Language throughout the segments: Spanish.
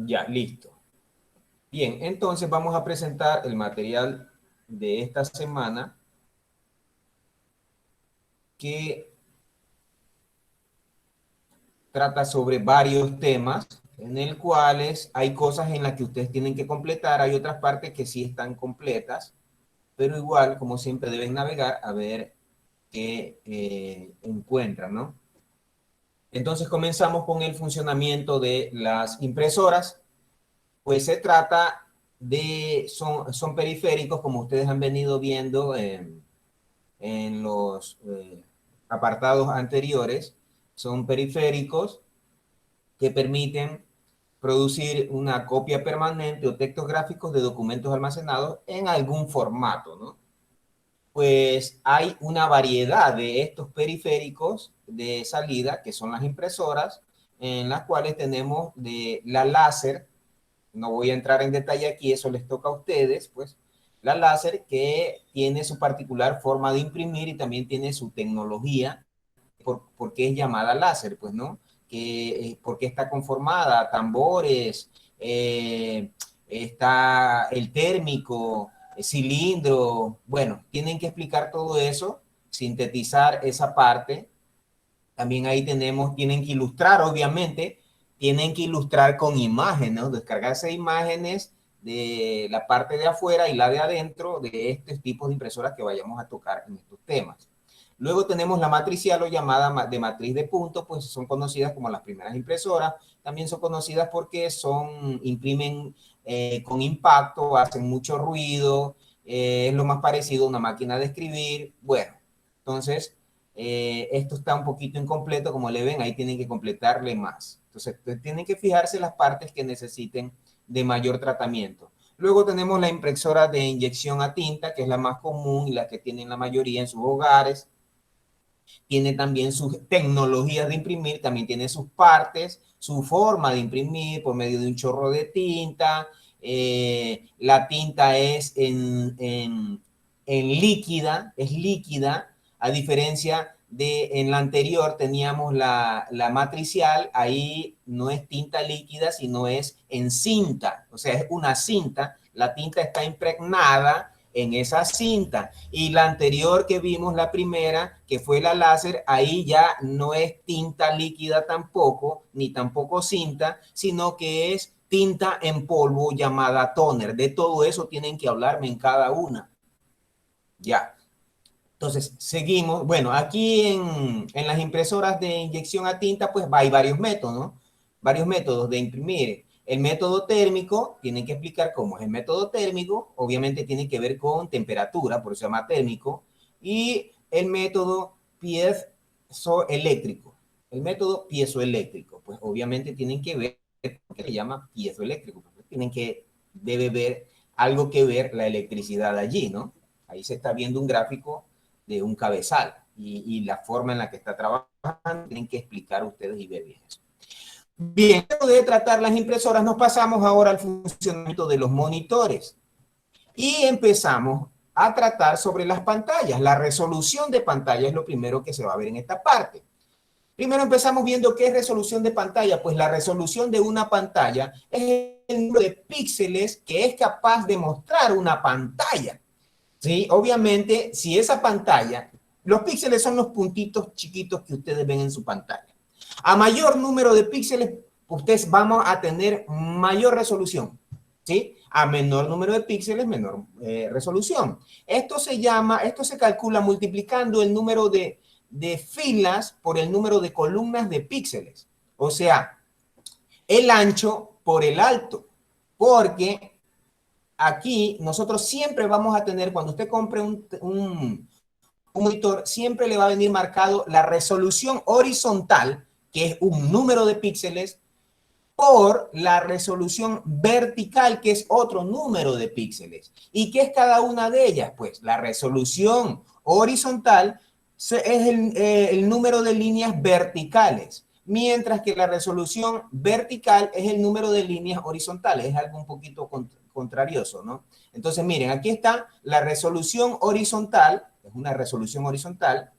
Ya, listo. Bien, entonces vamos a presentar el material de esta semana que trata sobre varios temas en el cuales hay cosas en las que ustedes tienen que completar, hay otras partes que sí están completas, pero igual, como siempre, deben navegar a ver qué encuentran, ¿no? Entonces comenzamos con el funcionamiento de las impresoras. Pues se trata son periféricos, como ustedes han venido viendo en los apartados anteriores, son periféricos que permiten producir una copia permanente o textos gráficos de documentos almacenados en algún formato, ¿no? Pues hay una variedad de estos periféricos de salida, que son las impresoras, en las cuales tenemos de la láser. No voy a entrar en detalle aquí, eso les toca a ustedes, pues. La láser que tiene su particular forma de imprimir y también tiene su tecnología, porque es llamada láser, pues, ¿no? Porque está conformada, tambores, está el térmico, el cilindro, bueno, tienen que explicar todo eso, sintetizar esa parte. También ahí tienen que ilustrar, obviamente, tienen que ilustrar con imágenes, ¿no? Descargarse imágenes de la parte de afuera y la de adentro de estos tipos de impresoras que vayamos a tocar en estos temas. Luego tenemos la matricial o llamada de matriz de puntos, pues son conocidas como las primeras impresoras. También son conocidas porque imprimen con impacto, hacen mucho ruido, es lo más parecido a una máquina de escribir. Bueno, entonces esto está un poquito incompleto, como le ven, ahí tienen que completarle más. Entonces, tienen que fijarse las partes que necesiten de mayor tratamiento. Luego tenemos la impresora de inyección a tinta, que es la más común y la que tienen la mayoría en sus hogares. Tiene también sus tecnologías de imprimir, también tiene sus partes, su forma de imprimir por medio de un chorro de tinta. La tinta es líquida, es líquida, a diferencia de en la anterior teníamos la matricial, ahí no es tinta líquida, sino es en cinta, o sea, es una cinta, la tinta está impregnada en esa cinta. Y la anterior que vimos, la primera, que fue la láser, ahí ya no es tinta líquida tampoco, ni tampoco cinta, sino que es tinta en polvo llamada toner. De todo eso tienen que hablarme en cada una. Ya. Entonces, seguimos. Bueno, aquí en las impresoras de inyección a tinta, pues hay varios métodos, ¿no? Varios métodos de imprimir. El método térmico, tienen que explicar cómo es el método térmico, obviamente tiene que ver con temperatura, por eso se llama térmico, y el método piezoeléctrico. El método piezoeléctrico, pues obviamente tienen que ver por qué se llama piezoeléctrico, porque debe ver algo que ver la electricidad allí, ¿no? Ahí se está viendo un gráfico de un cabezal y la forma en la que está trabajando, tienen que explicar ustedes y ver bien eso. Bien, luego de tratar las impresoras, nos pasamos ahora al funcionamiento de los monitores y empezamos a tratar sobre las pantallas. La resolución de pantalla es lo primero que se va a ver en esta parte. Primero empezamos viendo qué es resolución de pantalla. Pues la resolución de una pantalla es el número de píxeles que es capaz de mostrar una pantalla. ¿Sí? Obviamente, si esa pantalla, los píxeles son los puntitos chiquitos que ustedes ven en su pantalla. A mayor número de píxeles, ustedes vamos a tener mayor resolución. ¿Sí? A menor número de píxeles, menor resolución. Esto se calcula multiplicando el número de filas por el número de columnas de píxeles. O sea, el ancho por el alto. Porque aquí nosotros siempre vamos a tener, cuando usted compre un monitor, siempre le va a venir marcado la resolución horizontal, que es un número de píxeles, por la resolución vertical, que es otro número de píxeles. ¿Y qué es cada una de ellas? Pues la resolución horizontal es el número de líneas verticales, mientras que la resolución vertical es el número de líneas horizontales. Es algo un poquito contrarioso, ¿no? Entonces, miren, aquí está la resolución horizontal, es una resolución horizontal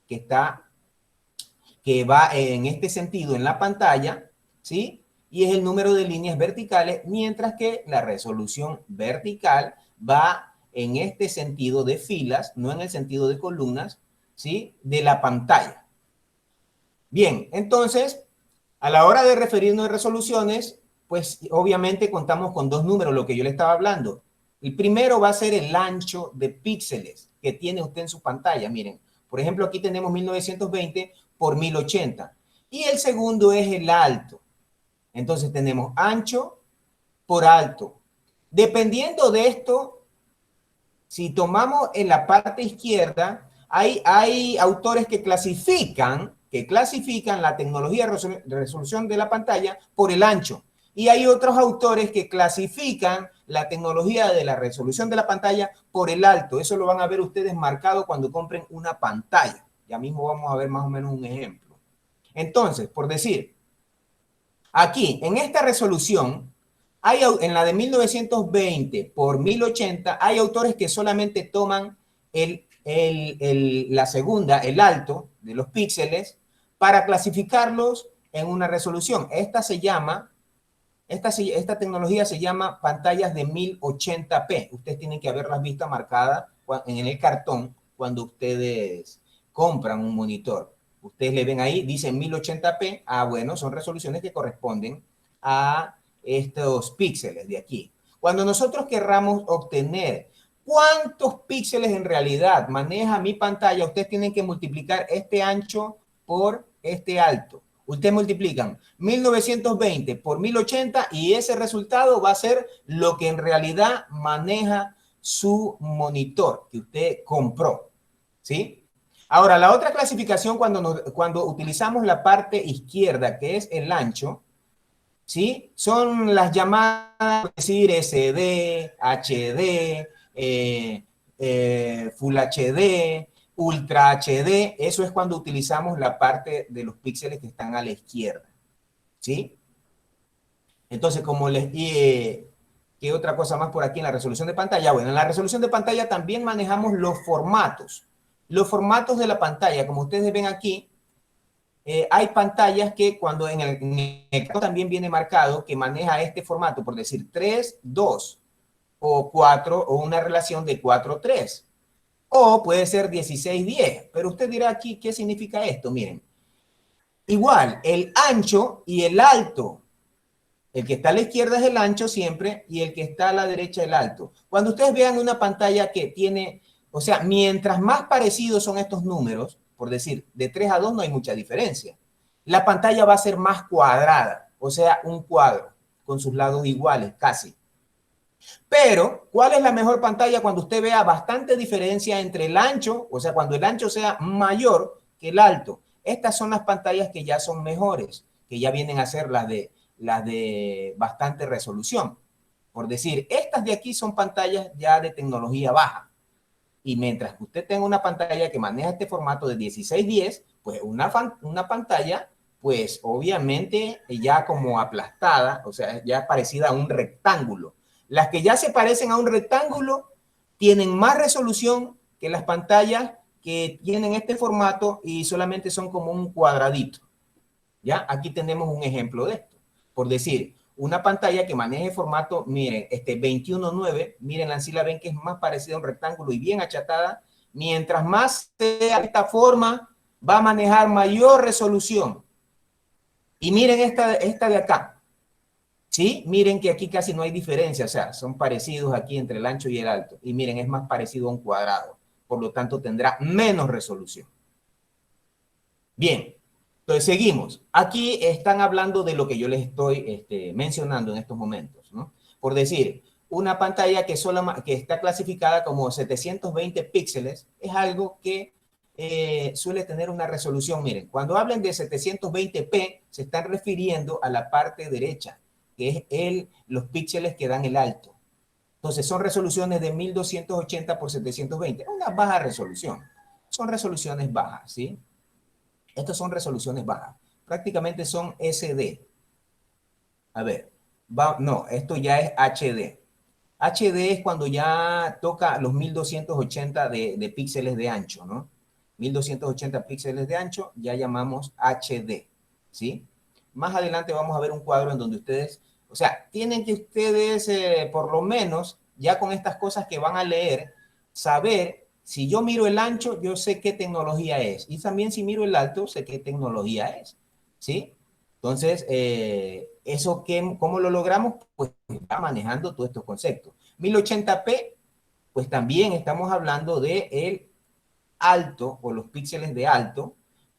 que va en este sentido en la pantalla, ¿sí? y es el número de líneas verticales, mientras que la resolución vertical va en este sentido de filas, no en el sentido de columnas, ¿sí? De la pantalla. Bien, entonces, a la hora de referirnos a resoluciones, pues obviamente contamos con dos números, lo que yo le estaba hablando. El primero va a ser el ancho de píxeles que tiene usted en su pantalla. Miren, por ejemplo, aquí tenemos 1920 por 1080. Y el segundo es el alto. Entonces tenemos ancho por alto. Dependiendo de esto, si tomamos en la parte izquierda, hay autores que clasifican la tecnología de resolución de la pantalla por el ancho. Y hay otros autores que clasifican la tecnología de la resolución de la pantalla por el alto. Eso lo van a ver ustedes marcado cuando compren una pantalla. Ya mismo vamos a ver más o menos un ejemplo. Entonces, por decir, aquí, en esta resolución, en la de 1920 por 1080, hay autores que solamente toman la segunda, el alto de los píxeles, para clasificarlos en una resolución. Esta tecnología se llama pantallas de 1080p. Ustedes tienen que haberlas visto marcadas en el cartón cuando ustedes compran un monitor. Ustedes le ven ahí, dicen 1080p. Ah, bueno, son resoluciones que corresponden a estos píxeles de aquí. Cuando nosotros querramos obtener cuántos píxeles en realidad maneja mi pantalla, ustedes tienen que multiplicar este ancho por este alto. Ustedes multiplican 1920 por 1080 y ese resultado va a ser lo que en realidad maneja su monitor que usted compró. ¿Sí? Ahora, la otra clasificación cuando utilizamos la parte izquierda, que es el ancho, ¿sí? Son las llamadas, es decir, SD, HD, Full HD, Ultra HD. Eso es cuando utilizamos la parte de los píxeles que están a la izquierda, ¿sí? Entonces, ¿qué otra cosa más por aquí en la resolución de pantalla? Bueno, en la resolución de pantalla también manejamos los formatos. Los formatos de la pantalla, como ustedes ven aquí, hay pantallas que cuando en el caso también viene marcado que maneja este formato, por decir 3, 2 o 4 o una relación de 4, 3. O puede ser 16, 10. Pero usted dirá aquí, ¿qué significa esto? Miren, igual, el ancho y el alto. El que está a la izquierda es el ancho siempre y el que está a la derecha el alto. Cuando ustedes vean una pantalla que tiene, o sea, mientras más parecidos son estos números, por decir, de 3 a 2 no hay mucha diferencia. La pantalla va a ser más cuadrada, o sea, un cuadro con sus lados iguales, casi. Pero, ¿cuál es la mejor pantalla cuando usted vea bastante diferencia entre el ancho, o sea, cuando el ancho sea mayor que el alto? Estas son las pantallas que ya son mejores, que ya vienen a ser las de bastante resolución. Por decir, estas de aquí son pantallas ya de tecnología baja. Y mientras que usted tenga una pantalla que maneja este formato de 16:10, pues una pantalla, pues obviamente ya como aplastada, o sea, ya parecida a un rectángulo. Las que ya se parecen a un rectángulo tienen más resolución que las pantallas que tienen este formato y solamente son como un cuadradito. ¿Ya? Aquí tenemos un ejemplo de esto. Por decir, una pantalla que maneje formato, miren, 21:9, miren, así la ven que es más parecida a un rectángulo y bien achatada. Mientras más sea esta forma, va a manejar mayor resolución. Y miren esta de acá. ¿Sí? Miren que aquí casi no hay diferencia, o sea, son parecidos aquí entre el ancho y el alto. Y miren, es más parecido a un cuadrado. Por lo tanto, tendrá menos resolución. Bien, entonces seguimos. Aquí están hablando de lo que yo les estoy mencionando en estos momentos, ¿no? Por decir, una pantalla que está clasificada como 720 píxeles es algo que suele tener una resolución. Miren, cuando hablen de 720p, se están refiriendo a la parte derecha, que es los píxeles que dan el alto. Entonces, son resoluciones de 1280 por 720. Una baja resolución. Son resoluciones bajas, ¿sí? Estas son resoluciones bajas. Prácticamente son SD. A ver, no, esto ya es HD. HD es cuando ya toca los 1280 de píxeles de ancho, ¿no? 1280 píxeles de ancho ya llamamos HD, ¿sí? más adelante vamos a ver un cuadro en donde ustedes, o sea, tienen que ustedes, por lo menos, ya con estas cosas que van a leer, saber, si yo miro el ancho, yo sé qué tecnología es. Y también si miro el alto, sé qué tecnología es. ¿Sí? Entonces, ¿eso cómo lo logramos? Pues va manejando todos estos conceptos. 1080p, pues también estamos hablando de el alto o los píxeles de alto,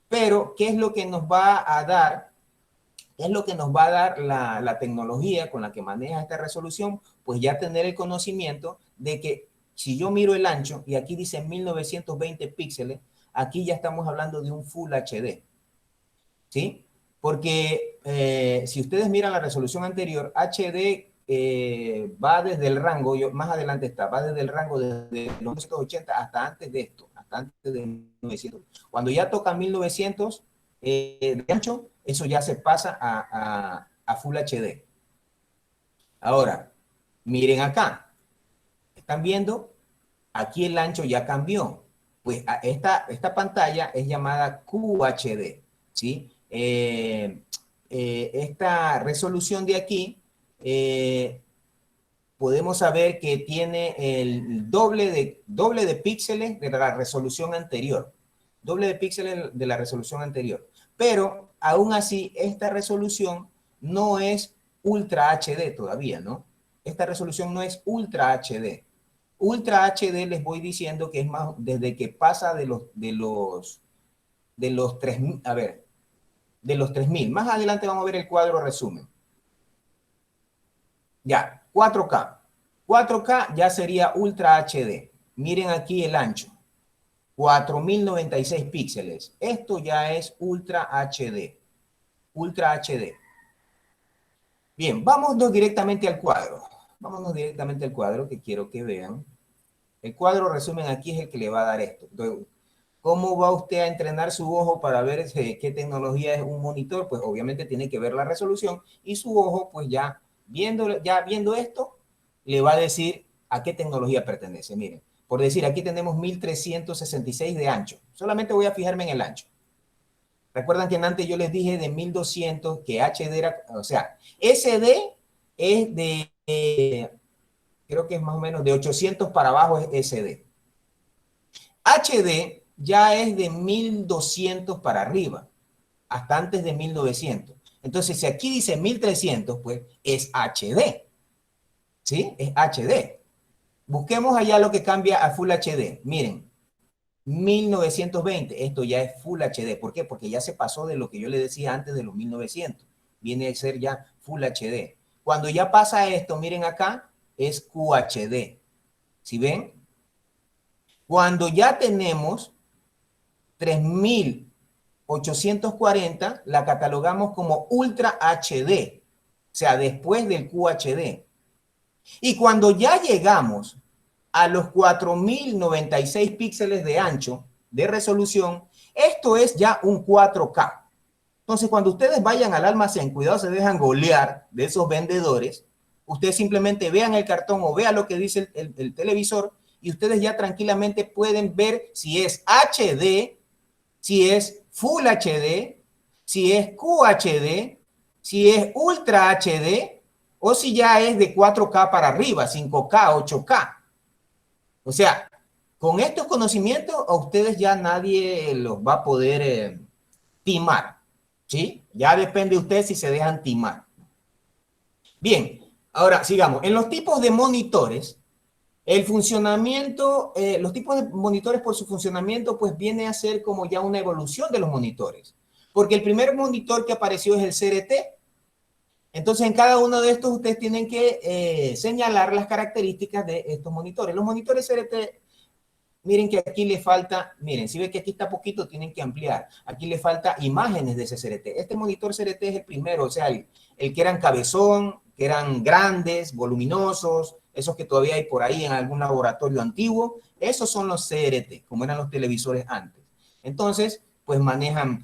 pero ¿qué es lo que nos va a dar? ¿Qué es lo que nos va a dar la tecnología con la que maneja esta resolución? Pues ya tener el conocimiento de que si yo miro el ancho, y aquí dice 1920 píxeles, aquí ya estamos hablando de un Full HD, ¿sí? Porque si ustedes miran la resolución anterior, HD va desde el rango, más adelante está, va desde el rango de 1980 hasta antes de esto, hasta antes de 1900. Cuando ya toca 1900 de ancho, eso ya se pasa a Full HD. Ahora, miren acá, ¿están viendo? Aquí el ancho ya cambió. Pues esta pantalla es llamada QHD, ¿sí? Esta resolución de aquí, podemos saber que tiene el doble de píxeles de la resolución anterior. Doble de píxeles de la resolución anterior. Pero, aún así, esta resolución no es Ultra HD todavía, ¿no? Esta resolución no es Ultra HD. Ultra HD les voy diciendo que es más, desde que pasa de los 3000, a ver, de los 3000. Más adelante vamos a ver el cuadro resumen. Ya, 4K. 4K ya sería Ultra HD. Miren aquí el ancho. 4096 píxeles. Esto ya es Ultra HD. Ultra HD. Bien, vámonos directamente al cuadro. Vámonos directamente al cuadro que quiero que vean. El cuadro resumen aquí es el que le va a dar esto. Entonces, ¿cómo va usted a entrenar su ojo para ver qué tecnología es un monitor? Pues obviamente tiene que ver la resolución y su ojo, pues ya viendo esto, le va a decir a qué tecnología pertenece. Miren, por decir, aquí tenemos 1366 de ancho. Solamente voy a fijarme en el ancho. Recuerdan que antes yo les dije de 1200 que HD era, o sea, SD es creo que es más o menos de 800 para abajo es SD. HD ya es de 1200 para arriba, hasta antes de 1900. Entonces, si aquí dice 1300, pues es HD, ¿sí? Es HD. Busquemos allá lo que cambia a Full HD. Miren, 1920, esto ya es Full HD. ¿Por qué? Porque ya se pasó de lo que yo le decía antes de los 1900. Viene a ser ya Full HD. Cuando ya pasa esto, miren acá, es QHD. ¿Sí ven? Cuando ya tenemos 3840, la catalogamos como Ultra HD, o sea, después del QHD. Y cuando ya llegamos a los 4096 píxeles de ancho de resolución, esto es ya un 4K. Entonces, cuando ustedes vayan al almacén, cuidado, se dejan golear de esos vendedores, ustedes simplemente vean el cartón o vean lo que dice el televisor y ustedes ya tranquilamente pueden ver si es HD, si es Full HD, si es QHD, si es Ultra HD o si ya es de 4K para arriba, 5K, 8K. O sea, con estos conocimientos a ustedes ya nadie los va a poder timar, ¿sí? Ya depende de ustedes si se dejan timar. Bien, ahora sigamos. En los tipos de monitores, el funcionamiento, los tipos de monitores por su funcionamiento, pues viene a ser como ya una evolución de los monitores. Porque el primer monitor que apareció es el CRT. Entonces, en cada uno de estos ustedes tienen que señalar las características de estos monitores. Los monitores CRT, miren que aquí le falta, miren, si ven que aquí está poquito, tienen que ampliar. Aquí le falta imágenes de ese CRT. Este monitor CRT es el primero, o sea, el que eran cabezón, que eran grandes, voluminosos, esos que todavía hay por ahí en algún laboratorio antiguo. Esos son los CRT, como eran los televisores antes. Entonces, pues manejan,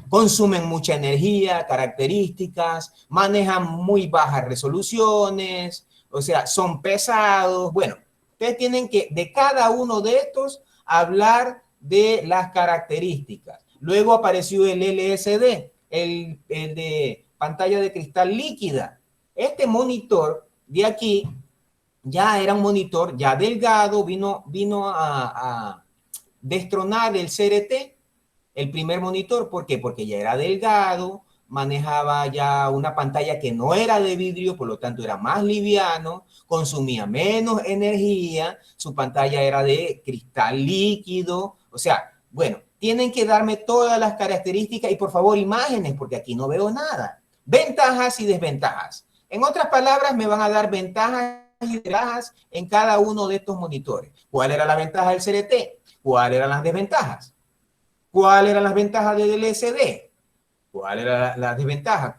consumen mucha energía, características, manejan muy bajas resoluciones, o sea, son pesados. Bueno, ustedes tienen que, de cada uno de estos, hablar de las características. Luego apareció el LSD. el de pantalla de cristal líquida. Este monitor de aquí ya era un monitor ya delgado, vino a destronar el CRT, el primer monitor. ¿Por qué? Porque ya era delgado, manejaba ya una pantalla que no era de vidrio, por lo tanto era más liviano, consumía menos energía, su pantalla era de cristal líquido. O sea, bueno, tienen que darme todas las características y por favor imágenes, porque aquí no veo nada. Ventajas y desventajas. En otras palabras, me van a dar ventajas y desventajas en cada uno de estos monitores. ¿Cuál era la ventaja del CRT? ¿Cuáles eran las desventajas? ¿Cuáles eran las ventajas del LCD? ¿Cuál era la desventaja?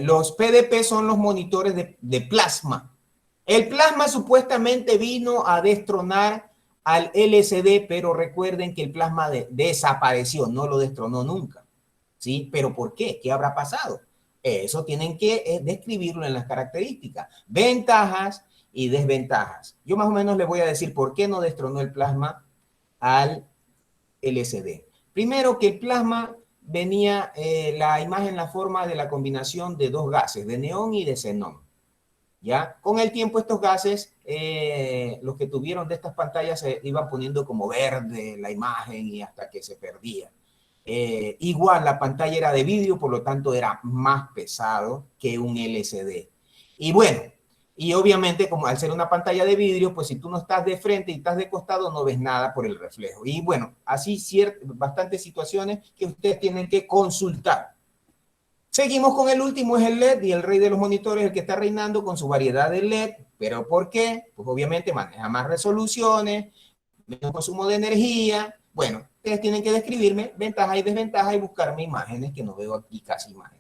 Los PDP son los monitores de plasma. El plasma supuestamente vino a destronar al LCD, pero recuerden que el plasma desapareció, no lo destronó nunca. ¿Sí? ¿Pero por qué? ¿Qué habrá pasado? Eso tienen que describirlo en las características. Ventajas y desventajas. Yo más o menos les voy a decir por qué no destronó el plasma al LCD. Primero, que el plasma venía la imagen en la forma de la combinación de dos gases, de neón y de xenón. ¿Ya? Con el tiempo estos gases, los que tuvieron de estas pantallas se iban poniendo como verde la imagen y hasta que se perdía. Igual la pantalla era de vidrio, por lo tanto era más pesado que un LCD. Y bueno, y obviamente como al ser una pantalla de vidrio, pues si tú no estás de frente y estás de costado no ves nada por el reflejo. Y bueno, así bastantes situaciones que ustedes tienen que consultar. Seguimos con el último, es el LED, y el rey de los monitores, el que está reinando con su variedad de LED. ¿Pero por qué? Pues obviamente maneja más resoluciones, menos consumo de energía. Bueno, ustedes tienen que describirme ventajas y desventajas y buscarme imágenes, que no veo aquí casi imágenes.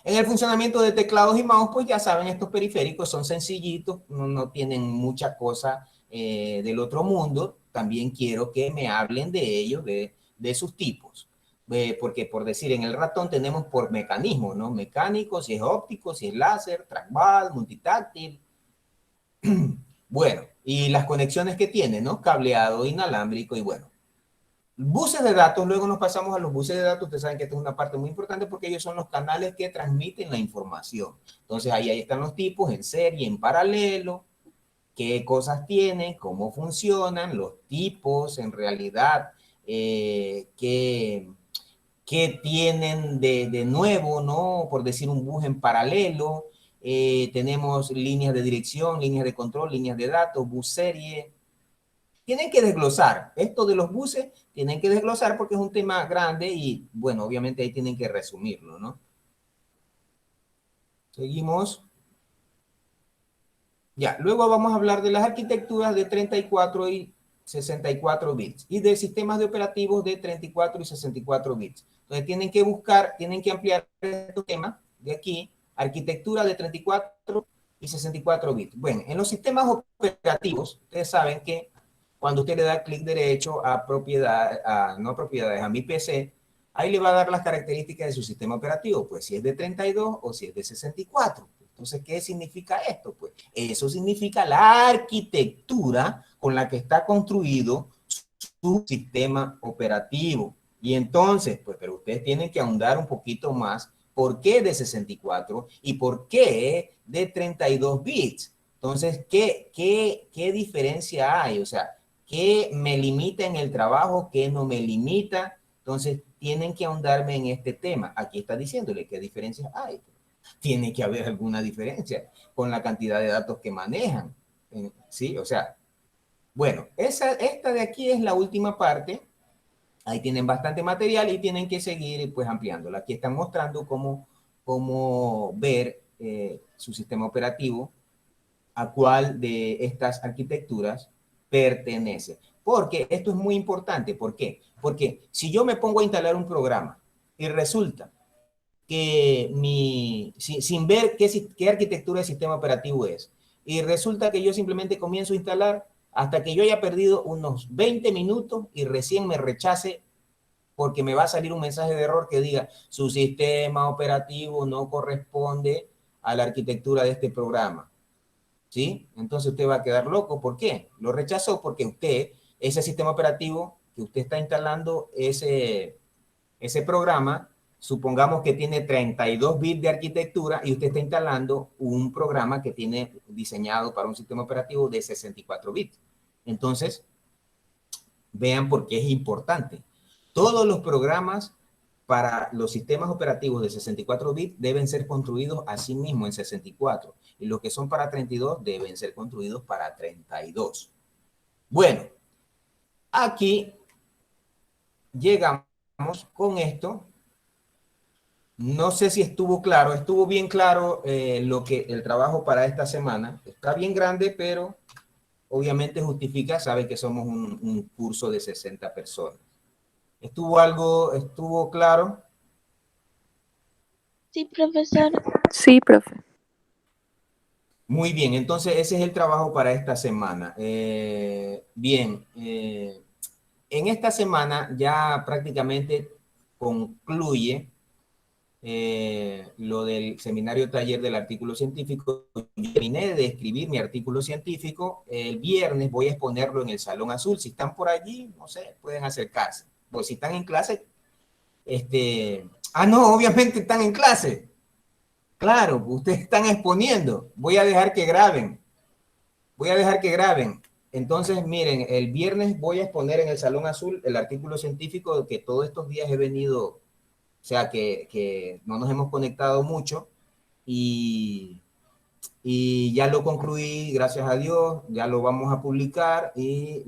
En el funcionamiento de teclados y mouse, pues ya saben, estos periféricos son sencillitos, no tienen mucha cosa del otro mundo. También quiero que me hablen de ellos, de sus tipos. Porque por decir, en el ratón tenemos por mecanismo, ¿no? Mecánico, si es óptico, si es láser, trackball, multitáctil. Bueno, y las conexiones que tiene, ¿no? Cableado, inalámbrico y bueno. Buses de datos, luego nos pasamos a los buses de datos. Ustedes saben que esta es una parte muy importante porque ellos son los canales que transmiten la información. Entonces ahí están los tipos en serie, en paralelo, qué cosas tienen, cómo funcionan, los tipos en realidad, qué tienen de nuevo, ¿no? Por decir un bus en paralelo. Tenemos líneas de dirección, líneas de control, líneas de datos, bus serie. Tienen que desglosar. Esto de los buses, tienen que desglosar porque es un tema grande y, bueno, obviamente ahí tienen que resumirlo, ¿no? Seguimos. Ya, luego vamos a hablar de las arquitecturas de 34 y 64 bits y de sistemas de operativos de 34 y 64 bits. Entonces tienen que buscar, tienen que ampliar este tema de aquí, arquitectura de 34 y 64 bits. Bueno, en los sistemas operativos, ustedes saben que cuando usted le da clic derecho a propiedad, no propiedades, a mi PC, ahí le va a dar las características de su sistema operativo, pues si es de 32 o si es de 64. Entonces, ¿qué significa esto? Pues eso significa la arquitectura con la que está construido su sistema operativo. Y entonces, pues, pero ustedes tienen que ahondar un poquito más. ¿Por qué de 64 y por qué de 32 bits? Entonces, ¿qué diferencia hay? O sea, ¿qué me limita en el trabajo? ¿Qué no me limita? Entonces, tienen que ahondarme en este tema. Aquí está diciéndole qué diferencias hay. Tiene que haber alguna diferencia con la cantidad de datos que manejan. ¿Sí? O sea, bueno, esta de aquí es la última parte. Ahí tienen bastante material y tienen que seguir pues ampliándola. Aquí están mostrando cómo ver su sistema operativo, a cuál de estas arquitecturas pertenece. Porque esto es muy importante. ¿Por qué? Porque si yo me pongo a instalar un programa y resulta que sin ver qué arquitectura de sistema operativo es, y resulta que yo simplemente comienzo a instalar hasta que yo haya perdido unos 20 minutos y recién me rechace porque me va a salir un mensaje de error que diga su sistema operativo no corresponde a la arquitectura de este programa. ¿Sí? Entonces usted va a quedar loco. ¿Por qué? Lo rechazó porque ese sistema operativo que usted está instalando, Ese programa, supongamos que tiene 32 bits de arquitectura y usted está instalando un programa que tiene diseñado para un sistema operativo de 64 bits. Entonces, vean por qué es importante. Todos los programas para los sistemas operativos de 64 bits deben ser construidos así mismo en 64. Y los que son para 32 deben ser construidos para 32. Bueno, aquí llegamos con esto. No sé si estuvo claro, estuvo bien claro el trabajo para esta semana. Está bien grande, pero obviamente justifica, sabe que somos un curso de 60 personas. ¿Estuvo claro? Sí, profesor. Sí, profe. Muy bien, entonces ese es el trabajo para esta semana. Bien, en esta semana ya prácticamente concluye lo del seminario taller del artículo científico. Yo terminé de escribir mi artículo científico. El viernes voy a exponerlo en el Salón Azul. Si están por allí, no sé, pueden acercarse. Pues si están en clase, no, obviamente están en clase. Claro, ustedes están exponiendo. Voy a dejar que graben. Entonces, miren, el viernes voy a exponer en el Salón Azul el artículo científico que todos estos días he venido, o sea, que no nos hemos conectado mucho y ya lo concluí, gracias a Dios, ya lo vamos a publicar y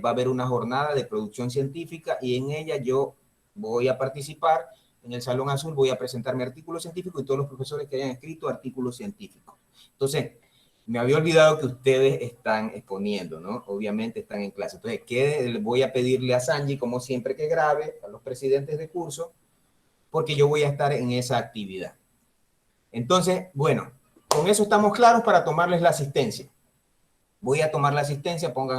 va a haber una jornada de producción científica y en ella yo voy a participar. En el Salón Azul voy a presentar mi artículo científico y todos los profesores que hayan escrito artículos científicos. Entonces, me había olvidado que ustedes están exponiendo, ¿no? Obviamente están en clase. Entonces, ¿qué voy a pedirle a Sanji, como siempre, que grabe a los presidentes de curso? Porque yo voy a estar en esa actividad. Entonces, bueno, con eso estamos claros para tomarles la asistencia. Voy a tomar la asistencia, pongan